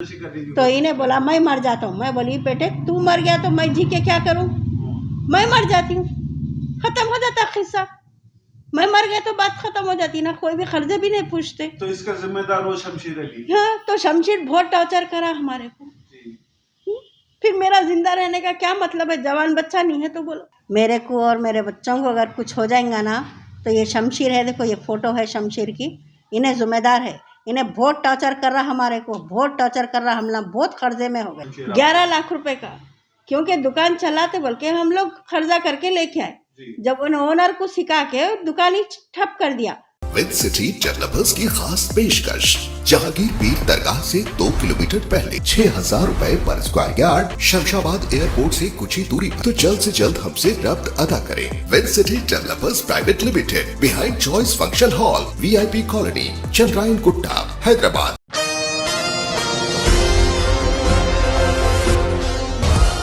तो इन्हें बोला मैं मर जाता हूँ। मैं बोली बेटे तू मर गया तो मैं जी के क्या करूँ, मैं मर जाती हूँ, खत्म हो जाता किस्सा। मैं मर गया तो बात खत्म हो जाती ना, कोई भी खर्चे भी नहीं पूछते। तो इसका जिम्मेदार वो शमशीर अली। हाँ, तो शमशीर बहुत टॉर्चर करा हमारे को। फिर मेरा जिंदा रहने का क्या मतलब है, जवान बच्चा नहीं है तो बोलो। मेरे को और मेरे बच्चों को अगर कुछ हो जाएगा ना तो ये शमशीर है, देखो ये फोटो है शमशीर की, इन्हें जिम्मेदार है। इन्हें बहुत टॉर्चर कर रहा हमारे को, बहुत टॉर्चर कर रहा। हम लोग बहुत खर्चे में हो गए, 11 लाख रुपए का, क्योंकि दुकान चलाते बोल के हम लोग खर्चा करके लेके आए। जब उन ओनर को सिखा के दुकान ही ठप कर दिया। विद सिटी डेवलपर्स की खास पेशकश, जहांगीर पीर दरगाह से 2 किलोमीटर पहले 6,000 रुपए पर स्क्वायर यार्ड, शमशाबाद एयरपोर्ट से कुछ ही दूरी पर। तो जल्द से जल्द हमसे रब्त अदा करें। With City Developers Private Limited, behind Choice Function Hall, VIP colony, Chandrayan Gutta, Hyderabad.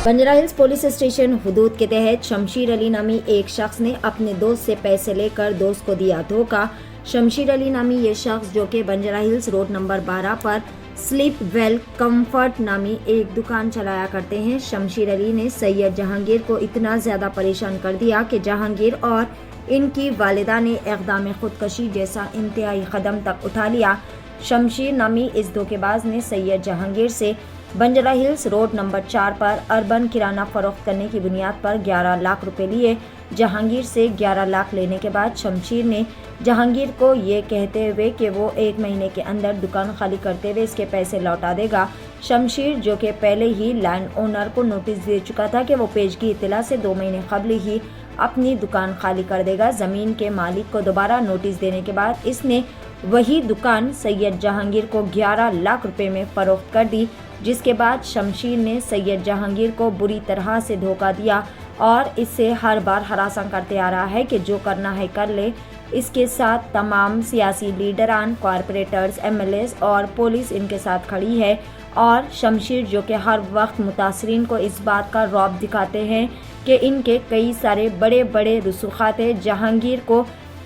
Banjara Hills police station हुदूद के तहत शमशीर अली नामी एक शख्स ने अपने दोस्त से पैसे लेकर दोस्त को दिया धोखा। शमशीर अली नामी ये शख्स, जो कि बंजारा हिल्स रोड नंबर 12 पर स्लीप वेल कंफर्ट नामी एक दुकान चलाया करते हैं। शमशीर अली ने सैयद जहांगीर को इतना ज़्यादा परेशान कर दिया कि जहांगीर और इनकी वालिदा ने इक़दाम खुदकशी जैसा इंतहाई कदम तक उठा लिया। शमशीर नामी इस धोखेबाज ने सैयद जहांगीर से बंजारा हिल्स रोड नंबर 4 पर अर्बन किराना फरोख्त करने की बुनियाद पर 11 लाख रुपए लिए। जहांगीर से 11 लाख लेने के बाद शमशीर ने जहांगीर को ये कहते हुए कि वो 1 महीने के अंदर दुकान खाली करते हुए इसके पैसे लौटा देगा। शमशीर, जो कि पहले ही लैंड ओनर को नोटिस दे चुका था कि वो पेशगी इत्तला से 2 महीने कबल ही अपनी दुकान खाली कर देगा, ज़मीन के मालिक को दोबारा नोटिस देने के बाद इसने वही दुकान सैयद जहांगीर को 11 लाख रुपए में फरोख्त कर दी। जिसके बाद शमशीर ने सैयद जहांगीर को बुरी तरह से धोखा दिया और इससे हर बार हरासा करते आ रहा है कि जो करना है कर ले। इसके साथ तमाम सियासी लीडरान, कॉरपोरेटर्स, MLAs और पुलिस इनके साथ खड़ी है। और शमशीर, जो कि हर वक्त मुतासरीन को इस बात का रौब दिखाते हैं कि इनके कई सारे बड़े बड़े रसूखात हैं। जहांगीर को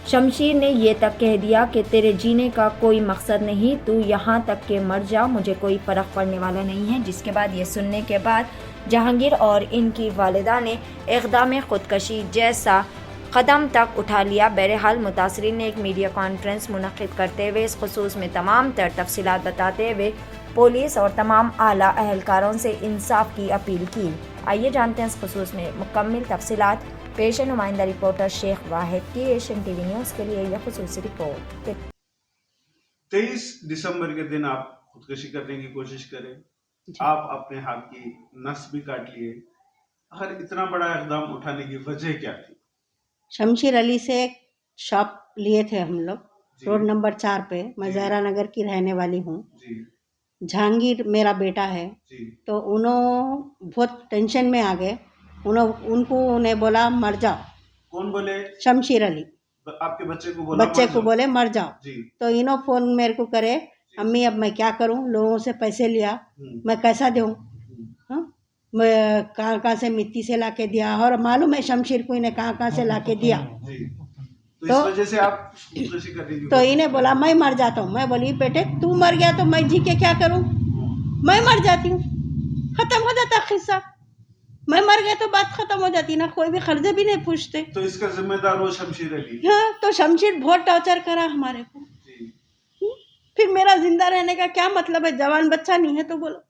शमशीर ने ये तक कह दिया कि तेरे जीने का कोई मकसद नहीं, तू यहाँ तक के मर जा, मुझे कोई फ़र्क पड़ने वाला नहीं है। जिसके बाद ये सुनने के बाद जहांगीर और इनकी वालिदा ने इक़दाम खुदकशी जैसा कदम तक उठा लिया। बहरहाल मुतासरीन ने एक मीडिया कॉन्फ्रेंस मुनक़िद करते हुए इस खुसूस में तमाम तर तफसीलात बताते हुए पुलिस और तमाम आला अहलकारों से इंसाफ की अपील की। आइए जानते हैं इस खुसूस में मुकम्मल तफसीलात। पेश है नुमाइंदा रिपोर्टर शेख वाहिद की एशियन TV न्यूज़ के लिए यह खुसूसी रिपोर्ट। 23 दिसंबर के दिन आप खुदकुशी करने की कोशिश करें, आप अपने हाथ की नस भी काट लिए। आखिर इतना बड़ा इक़दाम उठाने की वजह क्या थी? शमशीर अली से एक शॉप लिए थे हम लोग रोड नंबर 4 पे। मैं ज़हरा नगर की रहने वाली हूँ। जहांगीर मेरा बेटा है। तो उन्होंने बहुत टेंशन में आ गए। उन्हें बोला मर जाओ। कौन बोले? शमशीर अली। आपके बच्चे को बोला? बच्चे को बोले मर जाओ। तो इन्हों फोन मेरे को करे, अम्मी अब मैं क्या करूं, लोगों से पैसे लिया, मैं कैसा दूं? हाँ, मैं कहाँ से मिट्टी से लाके दिया, और मालूम है शमशीर को इन्हें कहाँ से लाके दिया। तो इस वजह से आप खुदकुशी कर रही थी? तो इन्हें बोला मैं मर जाता हूँ। मैं बोली बेटे तू मर गया तो मैं जी के क्या करूँ, मैं मर जाती हूँ, खत्म हो जाता किस्सा। मैं मर गया तो बात खत्म हो जाती ना, कोई भी खर्चे भी नहीं पूछते। तो इसका जिम्मेदार वो शमशीर अली। हाँ, तो शमशीर बहुत टॉर्चर करा हमारे को। फिर मेरा जिंदा रहने का क्या मतलब है, जवान बच्चा नहीं है तो बोलो।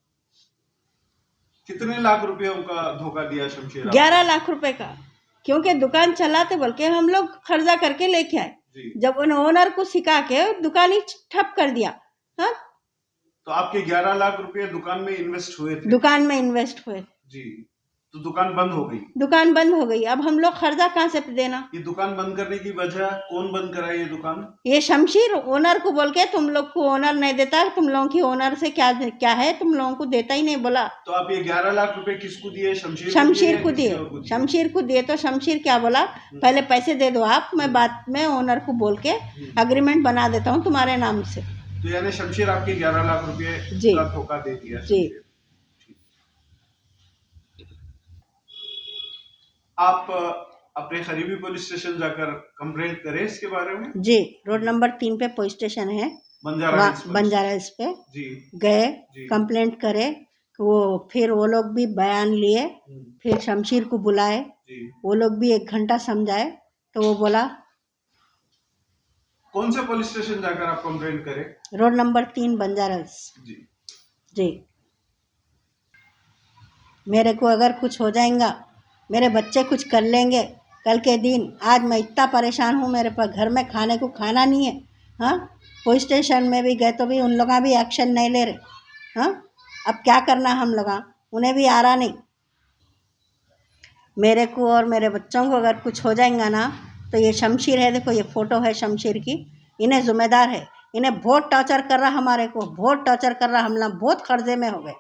कितने लाख रुपयों का धोखा दिया शमशीर? 11 लाख रुपए का, क्योंकि दुकान चलाते बोल के हम लोग खर्चा करके लेके आए। जब उन ओनर को सिखा के दुकान ही ठप कर दिया। हाँ, तो आपके 11 लाख रुपए दुकान में इन्वेस्ट हुए थे? दुकान में इन्वेस्ट हुए जी। तो दुकान बंद हो गई? दुकान बंद हो गई। अब हम लोग खर्चा कहाँ से देना? ये दुकान बंद करने की वजह कौन बंद कराई ये दुकान? ये शमशीर ओनर को बोल के, तुम लोग को ओनर नहीं देता, तुम लोगों की ओनर से क्या है, तुम लोगों को देता ही नहीं बोला। तो आप ये 11 लाख रुपए किसको दिए? शमशीर को दिए। शमशीर को दिए। तो शमशीर क्या बोला, पहले पैसे दे दो आप, मैं बाद में ओनर को बोल के अग्रीमेंट बना देता हूँ तुम्हारे नाम से। तो यानी शमशीर आपके 11 लाख रुपए का धोखा दे दिया? जी। आप अपने करीबी पुलिस स्टेशन जाकर कंप्लेंट करें इसके बारे में? जी, रोड नंबर 3 पे पुलिस स्टेशन है। Banjara Hills police. Banjara hills पे जी गए, जी। कंप्लेंट करे, वो फिर वो लोग भी बयान लिए, फिर शमशीर को बुलाए, जी। वो लोग भी 1 घंटा समझाए, तो वो बोला कौन से पुलिस स्टेशन जाकर आप कंप्लेंट करें? Road number 3 Banjara Hills. जी जी, मेरे को अगर कुछ हो जाएगा, मेरे बच्चे कुछ कर लेंगे कल के दिन, आज मैं इतना परेशान हूँ, मेरे पास घर में खाने को खाना नहीं है। हाँ, पुलिस स्टेशन में भी गए तो भी उन लोग भी एक्शन नहीं ले रहे। हाँ, अब क्या करना हम लोग, उन्हें भी आ रहा नहीं। मेरे को और मेरे बच्चों को अगर कुछ हो जाएगा ना, तो ये शमशीर है, देखो ये फ़ोटो है शमशीर की, इन्हें ज़िम्मेदार है। इन्हें बहुत टॉर्चर कर रहा, हमारे को बहुत टॉर्चर कर रहा, हम लोग बहुत कर्जे में हो गए।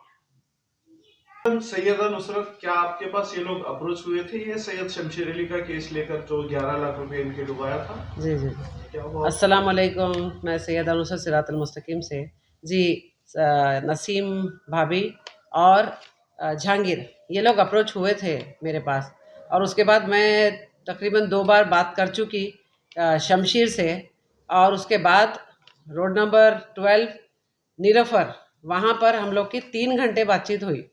सैयदा नुसरत, क्या आपके पास ये लोग अप्रोच हुए थे ये सैयद शमशीर अली का केस लेकर जो 11 लाख रुपए इनके डुबाया था? जी जी। क्या हुआ? अस्सलाम वालेकुम, मैं सैयदा नुसरत सिरातुल मुस्तकीम से। जी, नसीम भाभी और जहांगीर ये लोग अप्रोच हुए थे मेरे पास, और उसके बाद मैं तकरीबन 2 बार बात कर चुकी शमशीर से, और उसके बाद रोड नंबर 12 नीलोफर वहाँ पर हम लोग की 3 घंटे बातचीत हुई,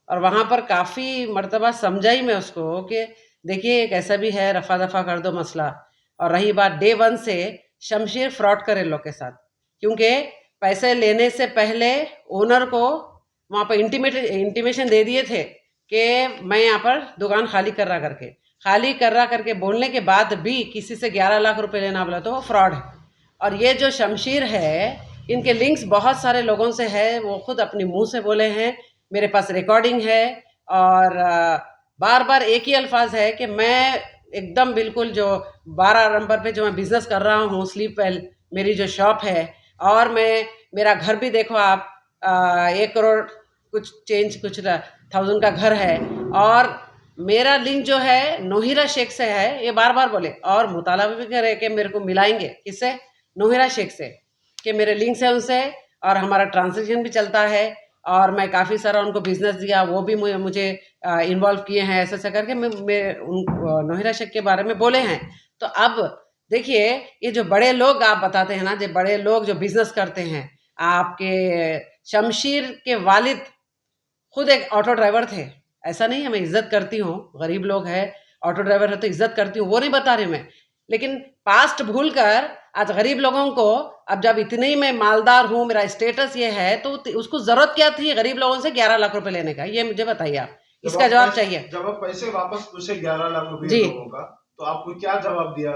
और वहाँ पर काफ़ी मर्तबा समझाई मैं उसको कि देखिए एक ऐसा भी है, रफा दफा कर दो मसला। और रही बात डे 1 से शमशीर फ्रॉड करे लोग के साथ, क्योंकि पैसे लेने से पहले ओनर को वहाँ पर इंटीमेशन दे दिए थे कि मैं यहाँ पर दुकान खाली कर रहा करके बोलने के बाद भी किसी से 11 लाख रुपए लेना बोला तो वो फ्रॉड है। और ये जो शमशीर है, इनके लिंक्स बहुत सारे लोगों से है, वो खुद अपनी मुंह से बोले हैं, मेरे पास रिकॉर्डिंग है, और बार बार एक ही अल्फाज है कि मैं एकदम बिल्कुल जो 12 नंबर पे जो मैं बिज़नेस कर रहा हूँ, स्लीप वेल मेरी जो शॉप है, और मेरा घर भी देखो आप, 1 करोड़ कुछ चेंज कुछ 1000 का घर है, और मेरा लिंक जो है नोहिरा शेख से है, ये बार बार बोले, और मुताला भी करे कि मेरे को मिलाएंगे किससे, नोहिरा शेख से, कि मेरे लिंक्स है उनसे, और हमारा ट्रांजेक्शन भी चलता है, और मैं काफ़ी सारा उनको बिजनेस दिया, वो भी मुझे इन्वॉल्व किए हैं, ऐसा करके मैं नोहिरा शेख के बारे में बोले हैं। तो अब देखिए, ये जो बड़े लोग आप बताते हैं ना, जो बड़े लोग जो बिजनेस करते हैं, आपके शमशीर के वालिद खुद एक ऑटो ड्राइवर थे, ऐसा नहीं है मैं इज्जत करती हूँ, गरीब लोग हैं, ऑटो ड्राइवर है तो इज्जत करती हूँ, वो नहीं बता रही मैं, लेकिन पास्ट भूल कर आज गरीब लोगों को, अब जब इतने ही मैं मालदार हूँ, मेरा स्टेटस ये है, तो उसको जरूरत क्या थी गरीब लोगों से 11 लाख रुपए लेने का, ये मुझे बताइए आप, इसका जवाब चाहिए। जब आप पैसे वापस पूछे 11 लाख रुपए जी। लोगों का, तो आपको क्या जवाब दिया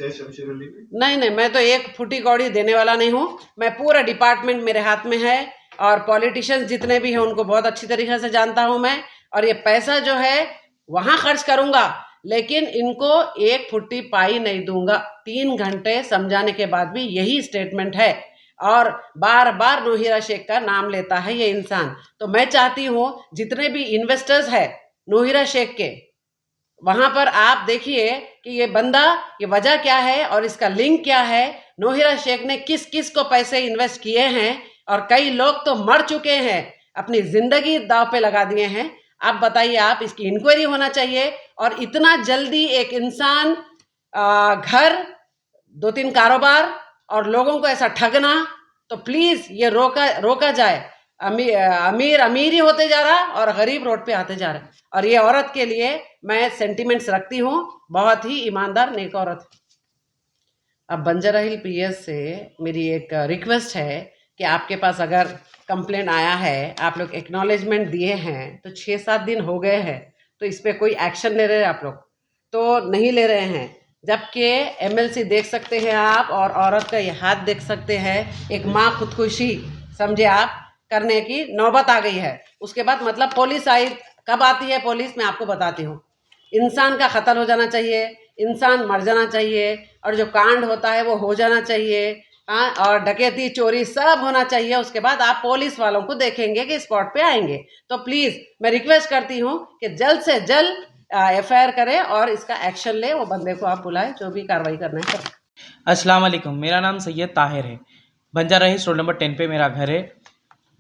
शमशीर अली ने? नहीं, मैं तो एक फुटी कौड़ी देने वाला नहीं हूँ, मैं पूरा डिपार्टमेंट मेरे हाथ में है, और पॉलिटिशियंस जितने भी हैं उनको बहुत अच्छी तरीके से जानता हूँ मैं, और ये पैसा जो है वहाँ खर्च करूँगा, लेकिन इनको 1 फुट्टी पाई नहीं दूंगा। 3 घंटे समझाने के बाद भी यही स्टेटमेंट है, और बार बार नोहिरा शेख का नाम लेता है ये इंसान। तो मैं चाहती हूँ जितने भी इन्वेस्टर्स है नोहिरा शेख के, वहां पर आप देखिए कि ये बंदा, ये वजह क्या है और इसका लिंक क्या है, नोहिरा शेख ने किस किस को पैसे इन्वेस्ट किए हैं, और कई लोग तो मर चुके हैं, अपनी जिंदगी दांव पे लगा दिए हैं। आप बताइए, आप इसकी इंक्वायरी होना चाहिए, और इतना जल्दी एक इंसान घर 2-3 कारोबार और लोगों को ऐसा ठगना, तो प्लीज ये रोका जाए। अमीर ही होते जा रहा और गरीब रोड पे आते जा रहे, और ये औरत के लिए मैं सेंटिमेंट्स रखती हूँ, बहुत ही ईमानदार नेक औरत। अब बंजारा हिल पीएस से मेरी एक रिक्वेस्ट है कि आपके पास अगर कंप्लेंट आया है, आप लोग एक्नॉलेजमेंट दिए हैं, तो 6-7 दिन हो गए हैं, तो इस पर कोई एक्शन ले रहे हैं आप लोग तो नहीं ले रहे हैं, जबकि एमएलसी देख सकते हैं आप, और औरत का ये हाथ देख सकते हैं, एक माँ खुदकुशी समझे आप करने की नौबत आ गई है। उसके बाद मतलब पुलिस आई, कब आती है पुलिस, मैं आपको बताती हूँ। इंसान का कत्ल हो जाना चाहिए, इंसान मर जाना चाहिए, और जो कांड होता है वो हो जाना चाहिए, हाँ, और डकैती चोरी सब होना चाहिए। उसके बाद आप पुलिस वालों को देखेंगे कि स्पॉट पे आएंगे। तो प्लीज़ मैं रिक्वेस्ट करती हूँ कि जल्द से जल्द एफआईआर करें और इसका एक्शन ले, वो बंदे को आप बुलाएं, जो भी कार्रवाई करना है करें। अस्सलाम वालेकुम, मेरा नाम सैयद ताहिर है, बंजारा हिल्स रोड नंबर 10 पे मेरा घर है।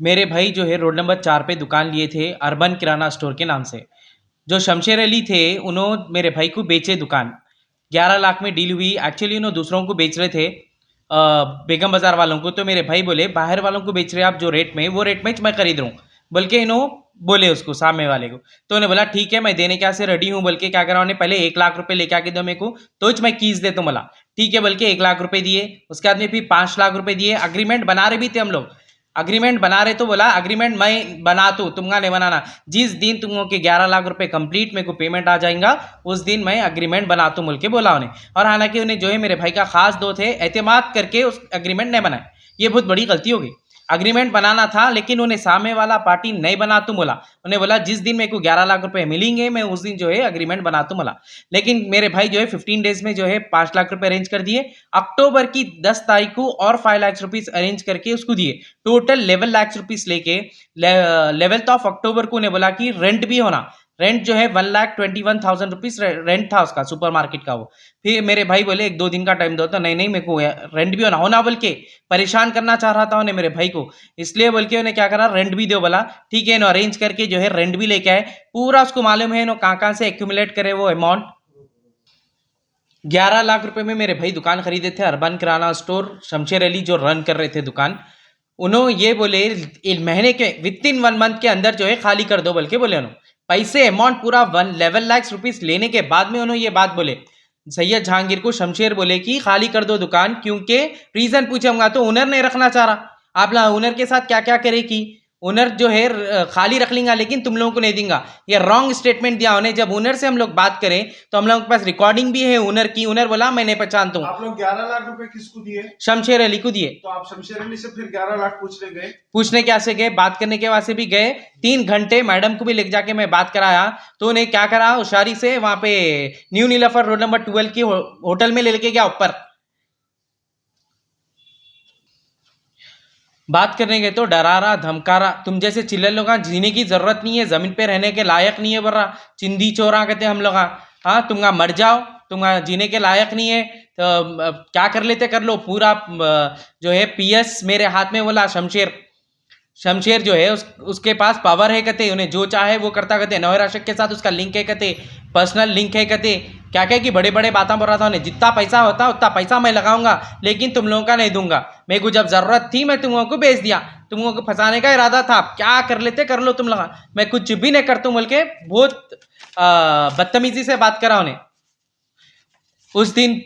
मेरे भाई जो है रोड नंबर 4 पे दुकान लिए थे अर्बन किराना स्टोर के नाम से। जो शमशेर अली थे, उन्होंने मेरे भाई को बेचे दुकान, 11 लाख में डील हुई। एक्चुअली उन्होंने दूसरों को बेच रहे थे, बेगम बाजार वालों को, तो मेरे भाई बोले बाहर वालों को बेच रहे आप जो रेट में, वो रेट में मैं खरीद रहा हूँ, बल्कि इन्हों बोले उसको सामने वाले को। तो उन्हें बोला ठीक है मैं देने क्या से रेडी हूँ, बल्कि क्या करा उन्हें पहले 1 लाख रुपए लेके आके दो मेरे को, तो मैं कीज दे तो मला ठीक है, बल्कि 1 लाख रुपए दिए। उसके बाद में फिर 5 लाख रुपए दिए। अग्रीमेंट बना रहे भी थे हम लोग, अग्रीमेंट बना रहे तो बोला अग्रीमेंट मैं बना तो तुमका नहीं बनाना, जिस दिन तुम लोग के 11 लाख रुपए कंप्लीट मेरे को पेमेंट आ जाएगा उस दिन मैं अग्रीमेंट बना तो बोल के बोला उन्हें। और हालांकि उन्हें जो है मेरे भाई का खास दोस्त है, एतमाद करके उस अग्रीमेंट नहीं बनाए, ये बहुत बड़ी गलती हो गई। अग्रीमेंट बनाना था लेकिन उन्हें सामने वाला पार्टी नहीं बना तुम बोला, उन्हें बोला जिस दिन मेरे को 11 लाख रुपए मिलेंगे मैं उस दिन जो है अग्रीमेंट बना तुम बोला। लेकिन मेरे भाई जो है 15 डेज में जो है 5 लाख रुपए अरेंज कर दिए। अक्टूबर की 10 तारीख को और 5 लाख रुपीज अरेंज करके उसको दिए, टोटल 11 लाख रुपीज लेके 11th ऑफ अक्टूबर को उन्हें बोला कि रेंट भी होना, रेंट जो है 1,21,000 रुपीज रेंट था उसका सुपरमार्केट का वो। फिर मेरे भाई बोले 1-2 दिन का टाइम दो, तो नहीं मेरे को रेंट भी होना बोल के परेशान करना चाह रहा था उन्हें मेरे भाई को, इसलिए बोल के उन्हें क्या करा रेंट भी दो बोला। ठीक है, अरेंज करके जो है रेंट भी लेके आए, पूरा उसको मालूम है कहाँ से एक्यूमुलेट करे वो अमाउंट। 11 लाख रुपए में मेरे भाई दुकान खरीदे थे, अर्बन किराना स्टोर, शमशेर अली जो रन कर रहे थे दुकान। उन्होंने ये बोले महीने के विदिन 1 मंथ के अंदर जो है खाली कर दो बोल के बोले उन्होंने। पैसे अमाउंट पूरा 11 लाख रुपीस लेने के बाद में उन्होंने ये बात बोले सैयद जहांगीर को, शमशेर बोले कि खाली कर दो दुकान, क्योंकि रीजन पूछूंगा तो ओनर नहीं रखना चाह रहा। आप ओनर के साथ क्या क्या करे कि ओनर जो है खाली रख लेंगे लेकिन तुम लोगों को नहीं देंगे, ये रॉन्ग स्टेटमेंट दिया उन्हें। जब ओनर से हम लोग बात करें तो हम लोगों के पास रिकॉर्डिंग भी है ओनर की, ओनर बोला मैं नहीं पहचानता हूँ। आप लोग 11 लाख रुपए किसको दिए? शमशेर अली को दिए। तो आप शमशेर अली से फिर 11 लाख पूछने कैसे गए, बात करने के वास्ते भी गए, 3 घंटे मैडम को भी लेके जाके मैं बात कराया। तो उन्हें क्या करा, होशियारी से वहां पे न्यू नीलाफर रोड नंबर 12 की होटल में ले लेके गया ऊपर। बात करने गए तो डरा रहा, धमका रहा, तुम जैसे चिल्लर लोग जीने की जरूरत नहीं है, जमीन पे रहने के लायक नहीं है, बोल रहा चिंदी चोरा कहते हम लोग। हाँ तुम मर जाओ, तुम जीने के लायक नहीं है, तो क्या कर लेते कर लो। पूरा जो है पीएस मेरे हाथ में बोला शमशेर जो है उसके पास पावर है कहते, उन्हें जो चाहे वो करता कहते, नौर आशिक के साथ उसका लिंक है कहते, पर्सनल लिंक है कहते, क्या क्या कि बड़े बड़े बातें बोल रहा था उन्हें। जितना पैसा होता उतना पैसा मैं लगाऊंगा लेकिन तुम लोगों का नहीं दूंगा, मेरे को जब जरूरत थी मैं तुम लोगों को बेच दिया, तुम लोगों को फंसाने का इरादा था, क्या कर लेते कर लो तुम लगा, मैं कुछ भी नहीं करता हूं बोल के बहुत बदतमीजी से बात करा उन्हें। उस दिन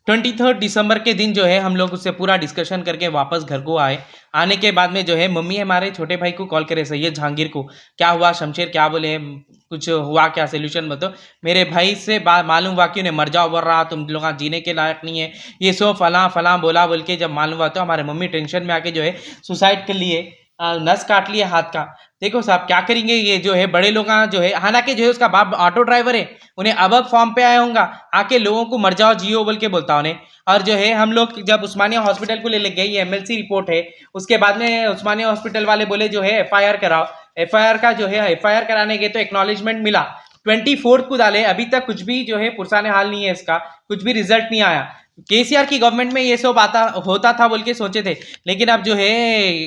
23 दिसंबर के दिन जो है हम लोग उससे पूरा डिस्कशन करके वापस घर को आए। आने के बाद में जो है मम्मी हमारे छोटे भाई को कॉल करे सैयद जहांगीर को, क्या हुआ शमशेर क्या बोले, कुछ हुआ क्या, सोल्यूशन बताओ। मेरे भाई से मालूम हुआ कि उन्हें मर जाओ बोल रहा, तुम लोग जीने के लायक नहीं है, ये सो फलां बोला बोल के जब मालूम हुआ तो हमारे मम्मी टेंशन में आके जो है सुसाइड कर लिए, नस काट लिए हाथ का। देखो साहब क्या करेंगे, ये जो है बड़े लोग जो है, हालांकि जो है उसका बाप ऑटो ड्राइवर है, उन्हें अब फॉर्म पे आया होगा, आके लोगों को मर जाओ जियो बोल के बोलता उन्हें। और जो है हम लोग जब उस्मानिया हॉस्पिटल को ले गए, ये एमएलसी रिपोर्ट है, उसके बाद में उस्मानिया हॉस्पिटल वाले बोले जो है एफआईआर कराओ। एफआईआर का जो है एफआईआर कराने गए तो एक्नॉलेजमेंट मिला, 24 को डाले, अभी तक कुछ भी जो है पुरसाने हाल नहीं है, इसका कुछ भी रिजल्ट नहीं आया। केसीआर की गवर्नमेंट में ये सब होता था बोल के सोचे थे, लेकिन अब जो है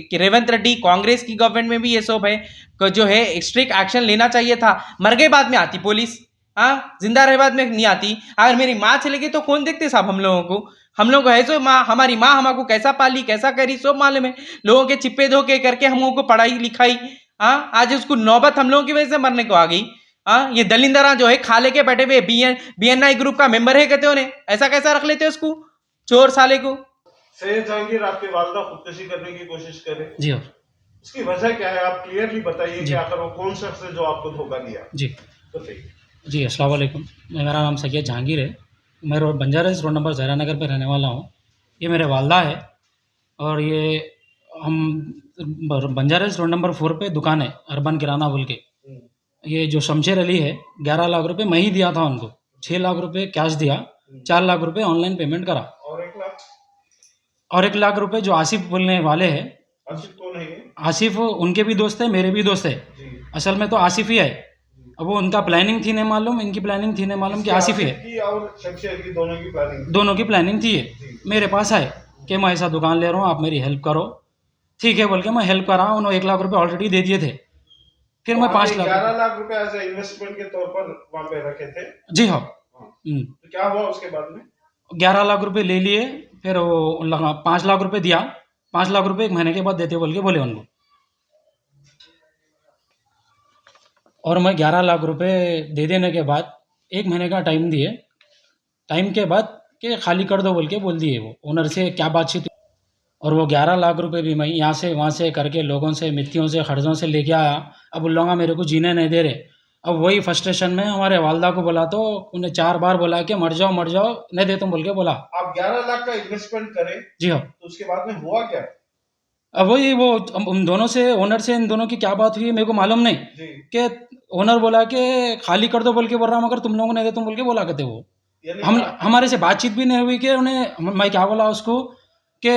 कि रेवंत रेड्डी कांग्रेस की गवर्नमेंट में भी ये सब है, जो है स्ट्रिक्ट एक्शन लेना चाहिए था। मर गए बाद में आती पुलिस, हाँ जिंदा रहे बाद में नहीं आती। अगर मेरी माँ चले गई तो कौन देखते साहब हम लोगों को, हम लोग है सो माँ, हमारी माँ हमको कैसा पाली कैसा करी सब मालूम है, लोगों के चिप्पे धोके करके हम लोगों को पढ़ाई लिखाई, हाँ आज उसको नौबत हम लोगों की वजह से मरने को आ गई। हाँ ये दलिंदरा जो है खाले के बैठे हुए बीएनआई ग्रुप का मेंबर है कहते उन्हें, ऐसा कैसा रख लेते उसको, चोर साले को। सैयद जहांगीर आपके वालिदा खुदकुशी करने की कोशिश करे जी हाँ, उसकी वजह क्या है, आप क्लियरली बताइए कि आखिर वो कौन शख्स है जो आपको धोखा दिया। जी बताइए। जी अस्सलाम वालेकुम, मेरा नाम सैयद जहांगीर है, मैं Banjara Hills road number Zahra Nagar पर रहने वाला हूँ। ये मेरे वालदा है और ये हम बंजारा हिल्स रोड नंबर 4 पे दुकान है अर्बन किराना बोल के। ये जो शमशेर अली है 11 लाख रुपए मैं ही दिया था उनको, 6 लाख रुपए कैश दिया, 4 लाख रुपए ऑनलाइन पेमेंट करा, और 1 लाख रुपए जो आसिफ बोलने वाले हैं। आसिफ कौन है? आसिफ उनके भी दोस्त है मेरे भी दोस्त है, असल में तो आसिफ ही है। अब वो उनका प्लानिंग थी नहीं मालूम, इनकी प्लानिंग थी नहीं मालूम कि आसिफ ही है, और शमशेर की दोनों की प्लानिंग थी। मेरे पास आए कि मैं ऐसा दुकान ले रहा हूँ, आप मेरी हेल्प करो। ठीक है बोल के मैं हेल्प करा, उन्होंने 1 लाख रुपए ऑलरेडी दे दिए थे। फिर मैं 5 लाख 11 लाख रुपए एज इन्वेस्टमेंट के तौर पर वहां पे रखे थे। जी हाँ। तो क्या हुआ उसके बाद में? 11 लाख रुपए ले लिए, फिर वो 5 लाख रुपए दिया, 5 लाख रुपए 1 महीने के बाद देते बोल के बोले उनको। और मैं 11 लाख रुपए दे देने के बाद 1 महीने का टाइम दिए, टाइम के बाद कि खाली कर दो बोल के बोल दिए वो ओनर से क्या बातचीत। और वो 11 लाख रुपए भी मैं यहाँ से वहाँ से करके लोगों से, मित्तियों से, खर्चों से लेके आया। अब उन लोग मेरे को जीने नहीं दे रहे। अब वही फ्रस्ट्रेशन में हमारे वालदा को बोला तो उन्हें 4 बार बोला कि मर जाओ नहीं दे तुम बोल के बोला। आप 11 लाख का इन्वेस्टमेंट करें जी हाँ। तो उसके बाद में हुआ क्या? अब वही वो उन दोनों से, ओनर से इन दोनों की क्या बात हुई मेरे को मालूम नहीं जी। कि ओनर बोला कि खाली कर दो बोल के बोल रहा हूँ, मगर तुम लोगों ने दे तुम बोल के बोला करते वो। यानी हम हमारे से बातचीत भी नहीं हुई कि उन्हें मैं क्या बोला उसको कि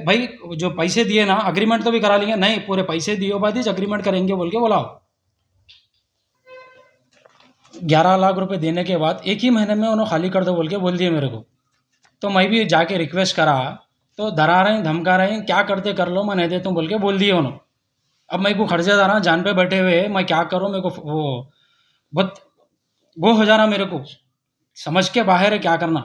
भाई जो पैसे दिए ना, अग्रीमेंट तो भी करा लेंगे, नहीं पूरे पैसे दिए बाद ही अग्रीमेंट करेंगे बोल के बोला। 11 लाख रुपए देने के बाद 1 ही महीने में उन्होंने खाली कर दो बोल के बोल दिए मेरे को। तो मैं भी जाके रिक्वेस्ट करा तो डरा रहे धमका रहे, क्या करते कर लो, मैं नहीं दे तुम बोल के बोल दिए उन्होंने। अब मैं को खर्चे जा रहा जान पे बैठे हुए, मैं क्या करूँ, मेरे को वो बहुत वो हो जा रहा, मेरे को समझ के बाहर है क्या करना।